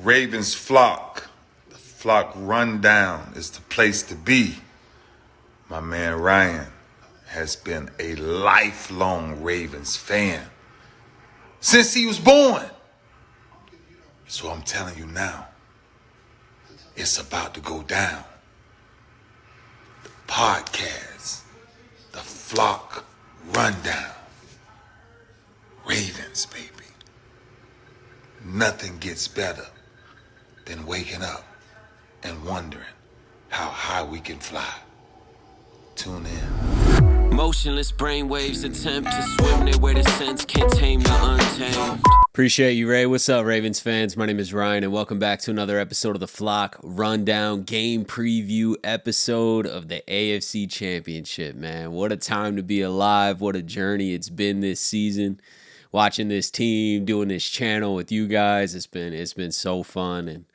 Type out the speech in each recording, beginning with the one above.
Ravens flock. The flock rundown is the place to be. My man Ryan has been a lifelong Ravens fan since he was born. So I'm telling you now, it's about to go down. The podcast, the flock rundown. Ravens, baby. Nothing gets better than waking up and wondering how high we can fly. Tune in. Motionless brainwaves attempt to swim their way to sense, can't tame the untamed. Appreciate you, Ray. What's up, Ravens fans? My name is Ryan, and welcome back to another episode of the Flock Rundown game preview episode of the AFC Championship, man. What a time to be alive. What a journey it's been this season. Watching this team, doing this channel with you guys, it's been so fun, and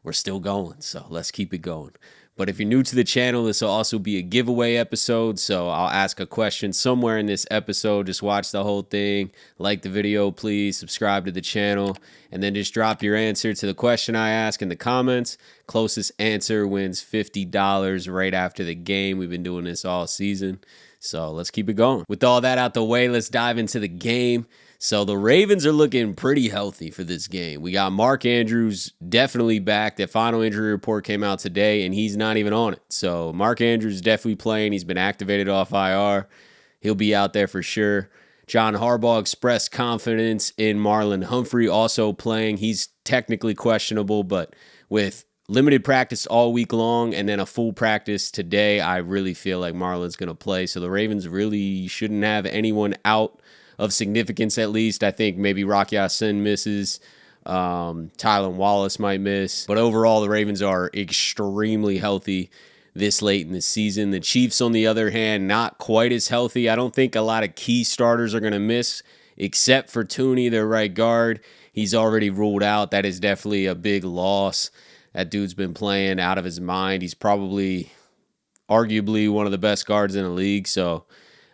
we're still going, so let's keep it going. But if you're new to the channel, this will also be a giveaway episode, so I'll ask a question somewhere in this episode. Just watch the whole thing, like the video, please, subscribe to the channel, and then just drop your answer to the question I ask in the comments. Closest answer wins $50 right after the game. We've been doing this all season, so let's keep it going. With all that out the way, let's dive into the game. So the Ravens are looking pretty healthy for this game. We got Mark Andrews definitely back. That final injury report came out today, and he's not even on it. So Mark Andrews is definitely playing. He's been activated off IR. He'll be out there for sure. John Harbaugh expressed confidence in Marlon Humphrey also playing. He's technically questionable, but with limited practice all week long and then a full practice today, I really feel like Marlon's going to play. So the Ravens really shouldn't have anyone out of significance, at least. I think maybe Rocky Ya-Sin misses. Tylan Wallace might miss. But overall, the Ravens are extremely healthy this late in the season. The Chiefs, on the other hand, not quite as healthy. I don't think a lot of key starters are going to miss, except for Tooney, their right guard. He's already ruled out. That is definitely a big loss. That dude's been playing out of his mind. He's probably, arguably, one of the best guards in the league, so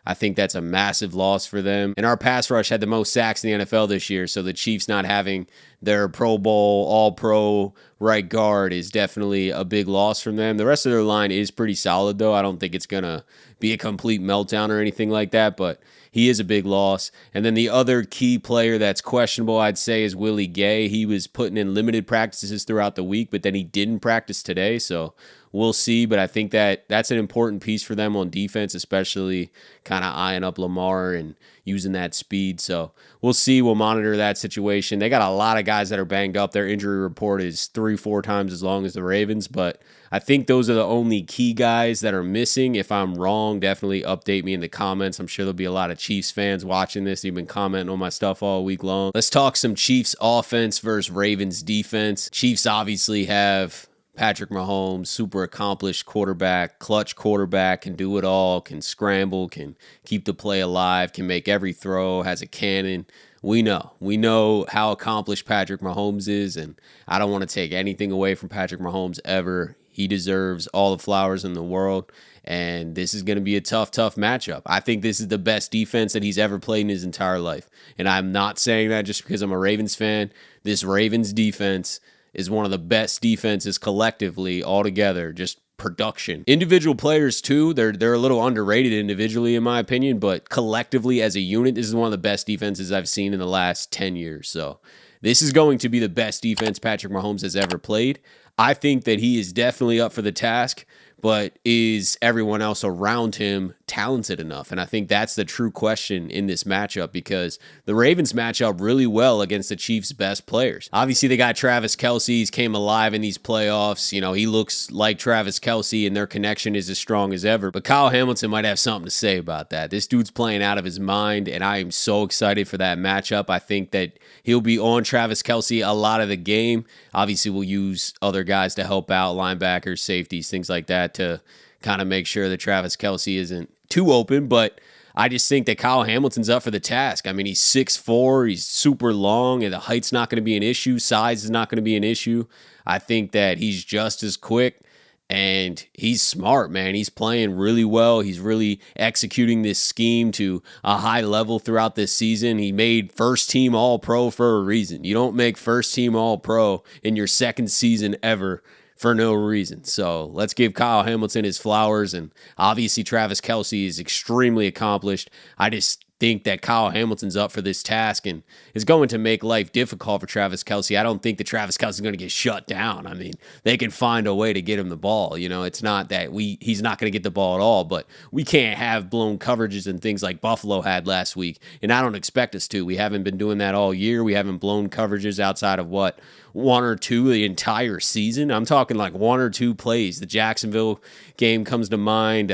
I think that's a massive loss for them. And our pass rush had the most sacks in the NFL this year, so the Chiefs not having their Pro Bowl, All-Pro right guard is definitely a big loss from them. The rest of their line is pretty solid, though. I don't think it's going to be a complete meltdown or anything like that, but he is a big loss. And then the other key player that's questionable, I'd say, is Willie Gay. He was putting in limited practices throughout the week, but then he didn't practice today, so we'll see. But I think that's an important piece for them on defense, especially kind of eyeing up Lamar and using that speed. So we'll see. We'll monitor that situation. They got a lot of guys that are banged up. Their injury report is 3-4 times as long as the Ravens, but I think those are the only key guys that are missing. If I'm wrong, definitely update me in the comments. I'm sure there'll be a lot of Chiefs fans watching this. You've been commenting on my stuff all week long. Let's talk some Chiefs offense versus Ravens defense. Chiefs obviously have Patrick Mahomes, super accomplished quarterback, clutch quarterback, can do it all, can scramble, can keep the play alive, can make every throw, has a cannon. We know how accomplished Patrick Mahomes is, and I don't want to take anything away from Patrick Mahomes ever. He deserves all the flowers in the world, and this is going to be a tough matchup. I think this is the best defense that he's ever played in his entire life, and I'm not saying that just because I'm a Ravens fan. This Ravens defense is one of the best defenses collectively altogether, just production. Individual players too, they're a little underrated individually in my opinion, but collectively as a unit, this is one of the best defenses I've seen in the last 10 years. So this is going to be the best defense Patrick Mahomes has ever played. I think that he is definitely up for the task, but is everyone else around him talented enough? And I think that's the true question in this matchup, because the Ravens match up really well against the Chiefs' best players. Obviously, they got Travis Kelce. He's came alive in these playoffs. You know, he looks like Travis Kelce, and their connection is as strong as ever. But Kyle Hamilton might have something to say about that. This dude's playing out of his mind, and I am so excited for that matchup. I think that he'll be on Travis Kelce a lot of the game. Obviously, we'll use other guys to help out, linebackers, safeties, things like that, to kind of make sure that Travis Kelce isn't too open, but I just think that Kyle Hamilton's up for the task. I mean, he's 6'4", he's super long, and the height's not going to be an issue. Size is not going to be an issue. I think that he's just as quick, And he's smart, man. He's playing really well. He's really executing this scheme to a high level throughout this season. He made first team All-Pro for a reason. You don't make first team All-Pro in your second season ever for no reason. So let's give Kyle Hamilton his flowers. And obviously Travis Kelce is extremely accomplished. I just think that Kyle Hamilton's up for this task and is going to make life difficult for Travis Kelce. I don't think that Travis Kelce is going to get shut down. I mean, they can find a way to get him the ball. You know, it's not that he's not going to get the ball at all, but we can't have blown coverages and things like Buffalo had last week. And I don't expect us to. We haven't been doing that all year. We haven't blown coverages outside of one or two the entire season. I'm talking like one or two plays. The Jacksonville game comes to mind.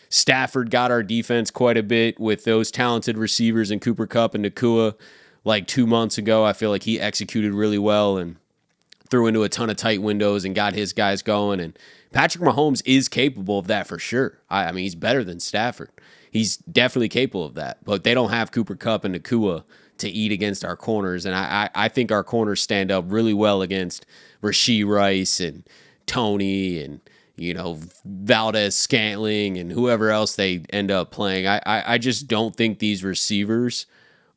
Stafford got our defense quite a bit with those talented receivers in Cooper Kupp and Nakua like 2 months ago. I feel like he executed really well and threw into a ton of tight windows and got his guys going. And Patrick Mahomes is capable of that for sure. I mean, he's better than Stafford. He's definitely capable of that. But they don't have Cooper Kupp and Nakua to eat against our corners. And I think our corners stand up really well against Rashee Rice and Tony and Valdez Scantling and whoever else they end up playing. I just don't think these receivers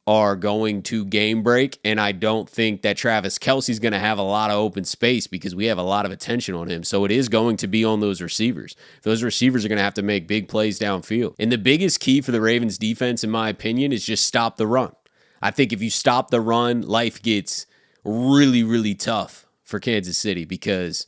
are going to game break, and I don't think that Travis Kelce's going to have a lot of open space because we have a lot of attention on him. So it is going to be on those receivers. Those receivers are going to have to make big plays downfield. And the biggest key for the Ravens defense, in my opinion, is just stop the run. I think if you stop the run, life gets really, really tough for Kansas City because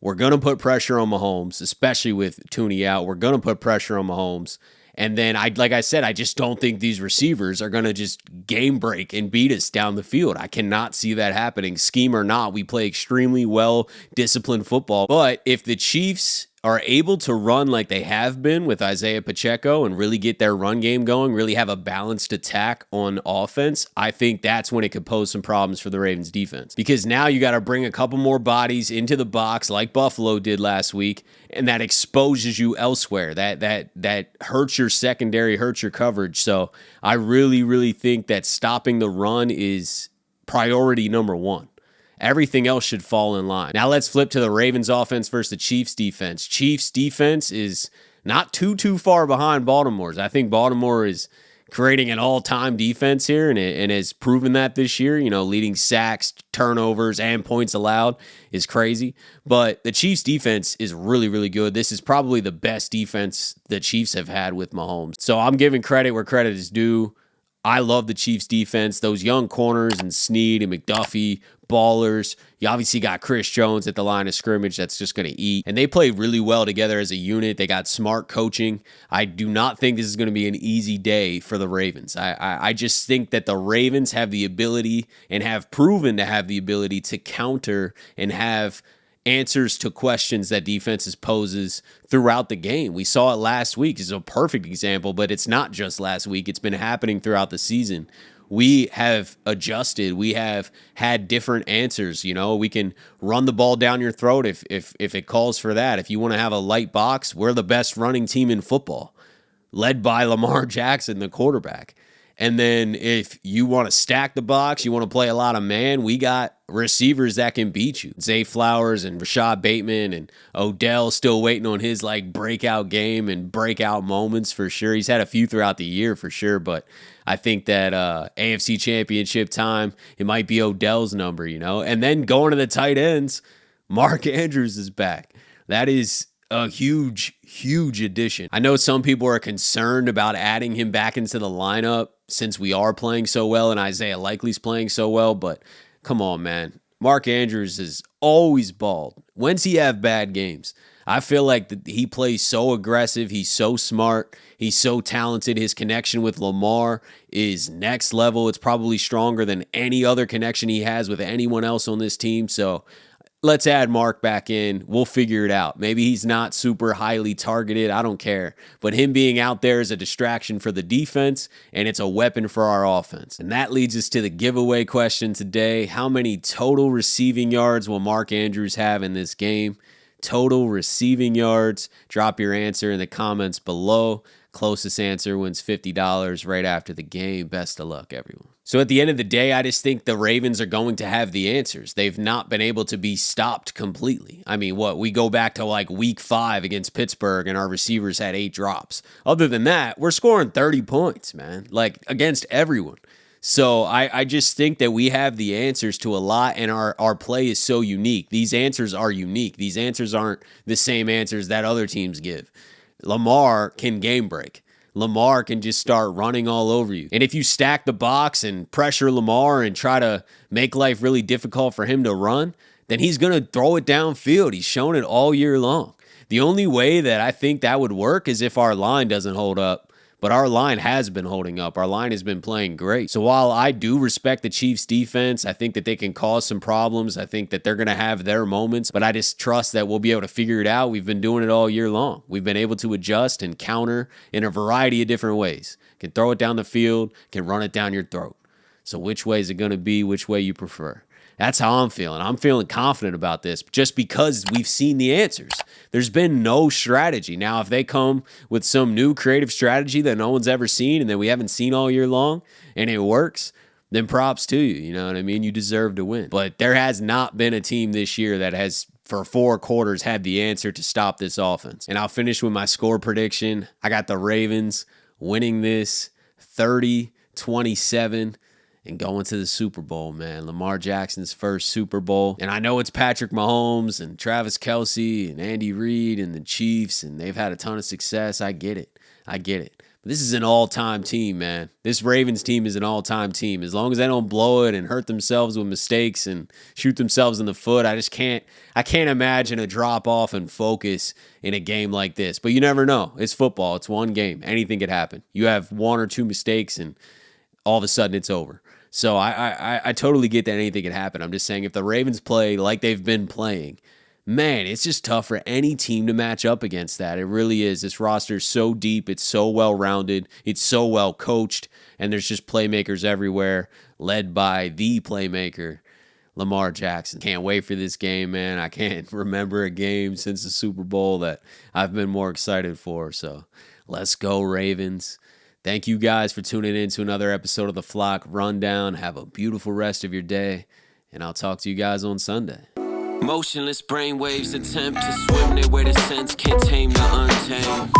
we're going to put pressure on Mahomes, especially with Tooney out. We're going to put pressure on Mahomes. And then, like I said, I just don't think these receivers are going to just game break and beat us down the field. I cannot see that happening. Scheme or not, we play extremely well-disciplined football. But if the Chiefs are able to run like they have been with Isaiah Pacheco and really get their run game going, really have a balanced attack on offense, I think that's when it could pose some problems for the Ravens defense. Because now you got to bring a couple more bodies into the box like Buffalo did last week, and that exposes you elsewhere. That hurts your secondary, hurts your coverage. So I really, really think that stopping the run is priority number one. Everything else should fall in line. Now let's flip to the Ravens offense versus the Chiefs defense. Chiefs defense is not too far behind Baltimore's. I think Baltimore is creating an all-time defense here and has proven that this year. Leading sacks, turnovers, and points allowed is crazy. But the Chiefs defense is really, really good. This is probably the best defense the Chiefs have had with Mahomes. So I'm giving credit where credit is due. I love the Chiefs defense. Those young corners and Snead and McDuffie, ballers. You obviously got Chris Jones at the line of scrimmage that's just going to eat. And they play really well together as a unit. They got smart coaching. I do not think this is going to be an easy day for the Ravens. I just think that the Ravens have the ability and have proven to have the ability to counter and have answers to questions that defenses poses throughout the game. We saw it last week. It's a perfect example, but it's not just last week. It's been happening throughout the season. We have adjusted. We have had different answers. We can run the ball down your throat if it calls for that. If you want to have a light box, we're the best running team in football, led by Lamar Jackson, the quarterback. And then if you want to stack the box, you want to play a lot of man, we got receivers that can beat you. Zay Flowers and Rashad Bateman and Odell still waiting on his breakout game and breakout moments for sure. He's had a few throughout the year for sure, but I think that AFC Championship time, it might be Odell's number, And then going to the tight ends, Mark Andrews is back. That is a huge, huge addition. I know some people are concerned about adding him back into the lineup since we are playing so well and Isaiah Likely's playing so well, but come on, man. Mark Andrews is always balled. When's he have bad games? I feel like he plays so aggressive. He's so smart. He's so talented. His connection with Lamar is next level. It's probably stronger than any other connection he has with anyone else on this team. So let's add Mark back in. We'll figure it out. Maybe he's not super highly targeted. I don't care. But him being out there is a distraction for the defense, and it's a weapon for our offense. And that leads us to the giveaway question today. How many total receiving yards will Mark Andrews have in this game? Total receiving yards. Drop your answer in the comments below. Closest answer wins $50 right after the game. Best of luck, everyone. So at the end of the day, I just think the Ravens are going to have the answers. They've not been able to be stopped completely. I mean, we go back to like week 5 against Pittsburgh and our receivers had 8 drops. Other than that, we're scoring 30 points, man, like against everyone. So I just think that we have the answers to a lot, and our play is so unique. These answers are unique. These answers aren't the same answers that other teams give. Lamar can game break. Lamar can just start running all over you. And if you stack the box and pressure Lamar and try to make life really difficult for him to run, then he's going to throw it downfield. He's shown it all year long. The only way that I think that would work is if our line doesn't hold up. But our line has been holding up. Our line has been playing great. So while I do respect the Chiefs' defense, I think that they can cause some problems. I think that they're going to have their moments, but I just trust that we'll be able to figure it out. We've been doing it all year long. We've been able to adjust and counter in a variety of different ways. Can throw it down the field, can run it down your throat. So which way is it going to be? Which way you prefer? That's how I'm feeling. I'm feeling confident about this just because we've seen the answers. There's been no strategy. Now, if they come with some new creative strategy that no one's ever seen and that we haven't seen all year long and it works, then props to you. You know what I mean? You deserve to win. But there has not been a team this year that has, for 4 quarters, had the answer to stop this offense. And I'll finish with my score prediction. I got the Ravens winning this 30-27. And going to the Super Bowl, man. Lamar Jackson's first Super Bowl. And I know it's Patrick Mahomes and Travis Kelce and Andy Reid and the Chiefs, and they've had a ton of success. I get it. But this is an all-time team, man. This Ravens team is an all-time team. As long as they don't blow it and hurt themselves with mistakes and shoot themselves in the foot, I can't imagine a drop-off in focus in a game like this. But you never know. It's football. It's one game. Anything could happen. You have 1 or 2 mistakes, and all of a sudden it's over. So I totally get that anything can happen. I'm just saying if the Ravens play like they've been playing, man, it's just tough for any team to match up against that. It really is. This roster is so deep. It's so well-rounded. It's so well coached. And there's just playmakers everywhere, led by the playmaker, Lamar Jackson. Can't wait for this game, man. I can't remember a game since the Super Bowl that I've been more excited for. So let's go, Ravens. Thank you guys for tuning in to another episode of the Flock Rundown. Have a beautiful rest of your day, and I'll talk to you guys on Sunday. Motionless brainwaves attempt to swim their way to sense, can't tame the untamed.